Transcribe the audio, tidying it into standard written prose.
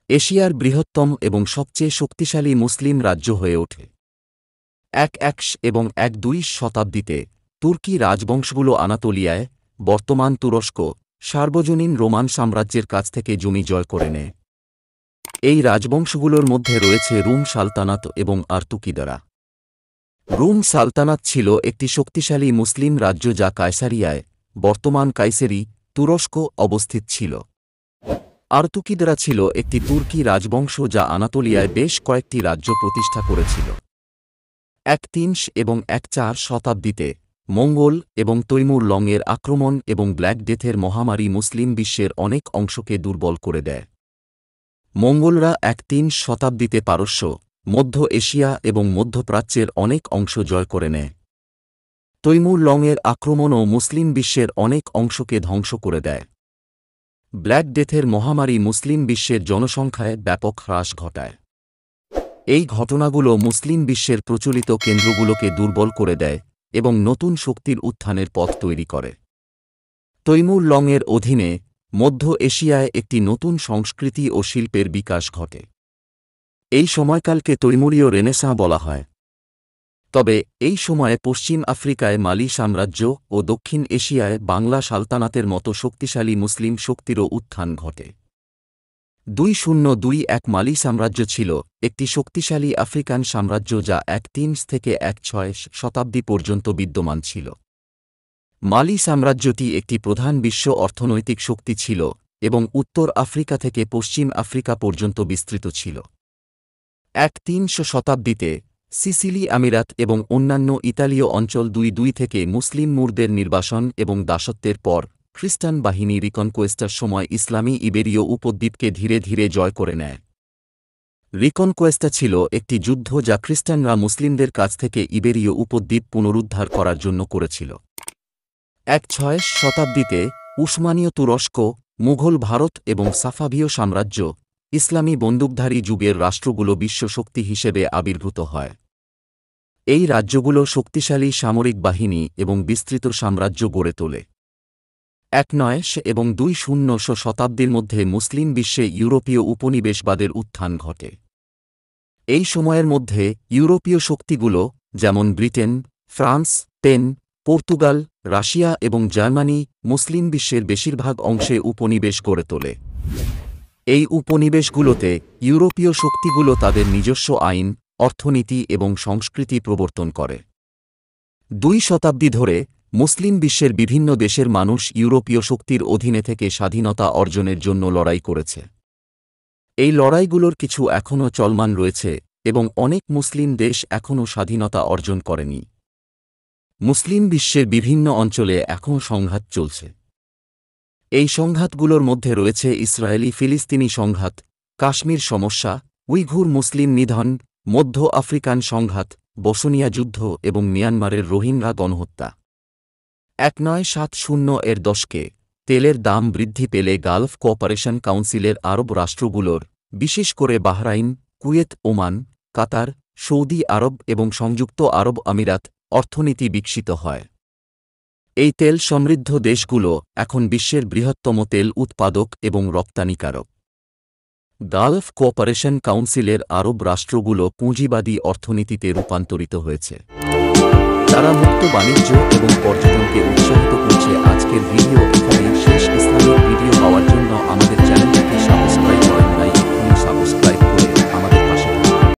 এশিয়ার বৃহত্তম এবং সবচেয়ে শক্তিশালী মুসলিম রাজ্য হয়ে ওঠে। এবং 1-2 শতাব্দীতে তুর্কি রাজবংশগুলো আনাতোলিয়ায়, বর্তমান তুরস্ক, সার্বজনীন রোমান সাম্রাজ্যের কাছ থেকে জমি জয় করে নেয়। এই রাজবংশগুলোর মধ্যে রয়েছে রুম সালতানাত এবং আর্তুকিদরা। রুম সালতানাত ছিল একটি শক্তিশালী মুসলিম রাজ্য যা কায়সারিয়ায়, বর্তমান কায়সেরি, তুরস্ক অবস্থিত ছিল। আর্তুকিদরা ছিল একটি তুর্কি রাজবংশ যা আনাতোলিয়ায় বেশ কয়েকটি রাজ্য প্রতিষ্ঠা করেছিল। 1-3 এবং 1-4 শতাব্দীতে মঙ্গল এবং তৈমুর লংয়ের আক্রমণ এবং ব্ল্যাক ডেথের মহামারী মুসলিম বিশ্বের অনেক অংশকে দুর্বল করে দেয়। মঙ্গলরা 1-3 শতাব্দীতে পারস্য, মধ্য এশিয়া এবং মধ্যপ্রাচ্যের অনেক অংশ জয় করে নেয়। তৈমুর লংয়ের আক্রমণও মুসলিম বিশ্বের অনেক অংশকে ধ্বংস করে দেয়। ব্ল্যাক ডেথের মহামারী মুসলিম বিশ্বের জনসংখ্যায় ব্যাপক হ্রাস ঘটায়। এই ঘটনাগুলো মুসলিম বিশ্বের প্রচলিত কেন্দ্রগুলোকে দুর্বল করে দেয় এবং নতুন শক্তির উত্থানের পথ তৈরি করে। তৈমুর লংয়ের অধীনে মধ্য এশিয়ায় একটি নতুন সংস্কৃতি ও শিল্পের বিকাশ ঘটে। এই সময়কালকে তৈমুরীয় রেনেসাঁ বলা হয়। তবে এই সময়ে পশ্চিম আফ্রিকায় মালি সাম্রাজ্য ও দক্ষিণ এশিয়ায় বাংলা সালতানাতের মতো শক্তিশালী মুসলিম শক্তিরও উত্থান ঘটে। 2021 মালি সাম্রাজ্য ছিল একটি শক্তিশালী আফ্রিকান সাম্রাজ্য যা 1-3 থেকে 1-6 শতাব্দী পর্যন্ত বিদ্যমান ছিল। মালি সাম্রাজ্যটি একটি প্রধান বিশ্ব অর্থনৈতিক শক্তি ছিল এবং উত্তর আফ্রিকা থেকে পশ্চিম আফ্রিকা পর্যন্ত বিস্তৃত ছিল। 1-3 শতাব্দীতে সিসিলি আমিরাত এবং অন্যান্য ইতালীয় অঞ্চল 2 থেকে মুসলিম মুরদের নির্বাসন এবং দাসত্বের পর খ্রিস্টান বাহিনী রিকনকোয়েস্টার সময় ইসলামী ইবেরীয় উপদ্বীপকে ধীরে ধীরে জয় করে নেয়। রিকনকোয়েস্টা ছিল একটি যুদ্ধ যা খ্রিস্টানরা মুসলিমদের কাছ থেকে ইবেরীয় উপদ্বীপ পুনরুদ্ধার করার জন্য করেছিল। 1-6 শতাব্দীতে উসমানীয় তুরস্ক, মুঘল ভারত এবং সাফাভীয় সাম্রাজ্য, ইসলামী বন্দুকধারী যুগের রাষ্ট্রগুলো বিশ্বশক্তি হিসেবে আবির্ভূত হয়। এই রাজ্যগুলো শক্তিশালী সামরিক বাহিনী এবং বিস্তৃত সাম্রাজ্য গড়ে তোলে। 1-9 এবং 2-0 শতাব্দীর মধ্যে মুসলিম বিশ্বে ইউরোপীয় উপনিবেশবাদের উত্থান ঘটে। এই সময়ের মধ্যে ইউরোপীয় শক্তিগুলো যেমন Britain, France, Spain, Portugal, Russia এবং জার্মানি মুসলিম বিশ্বের বেশিরভাগ অংশে উপনিবেশ গড়ে তোলে। এই উপনিবেশগুলোতে ইউরোপীয় শক্তিগুলো তাদের নিজস্ব আইন, অর্থনীতি এবং সংস্কৃতি প্রবর্তন করে। 2 শতাব্দী ধরে মুসলিম বিশ্বের বিভিন্ন দেশের মানুষ ইউরোপীয় শক্তির অধীনে থেকে স্বাধীনতা অর্জনের জন্য লড়াই করেছে। এই লড়াইগুলোর কিছু এখনও চলমান রয়েছে এবং অনেক মুসলিম দেশ এখনও স্বাধীনতা অর্জন করেনি। মুসলিম বিশ্বের বিভিন্ন অঞ্চলে এখনও সংঘাত চলছে। এই সংঘাতগুলোর মধ্যে রয়েছে ইসরায়েলি ফিলিস্তিনি সংঘাত, কাশ্মীর সমস্যা, উইঘুর মুসলিম নিধন, মধ্য আফ্রিকান সংঘাত, বসনিয়া যুদ্ধ এবং মিয়ানমারের রোহিঙ্গা গণহত্যা। 1970 এর দশকে তেলের দাম বৃদ্ধি পেলে গালফ কোঅপারেশন কাউন্সিলের আরব রাষ্ট্রগুলোর, বিশেষ করে বাহরাইন, কুয়েত, ওমান, কাতার, সৌদি আরব এবং সংযুক্ত আরব আমিরাত অর্থনীতি বিকশিত হয়। এই তেল সমৃদ্ধ দেশগুলো এখন বিশ্বের বৃহত্তম তেল উৎপাদক এবং রপ্তানিকারক। গালফ কোঅপারেশন কাউন্সিলের আরব রাষ্ট্রগুলো পুঁজিবাদী অর্থনীতিতে রূপান্তরিত হয়েছে। তারা মুক্ত বাণিজ্য এবং পর্যটনকে উৎসাহিত করছে। আজকের ভিডিও এখানেই শেষ। ইসলামিক ভিডিও পাওয়ার জন্য আমাদের চ্যানেলটিকে সাবস্ক্রাইব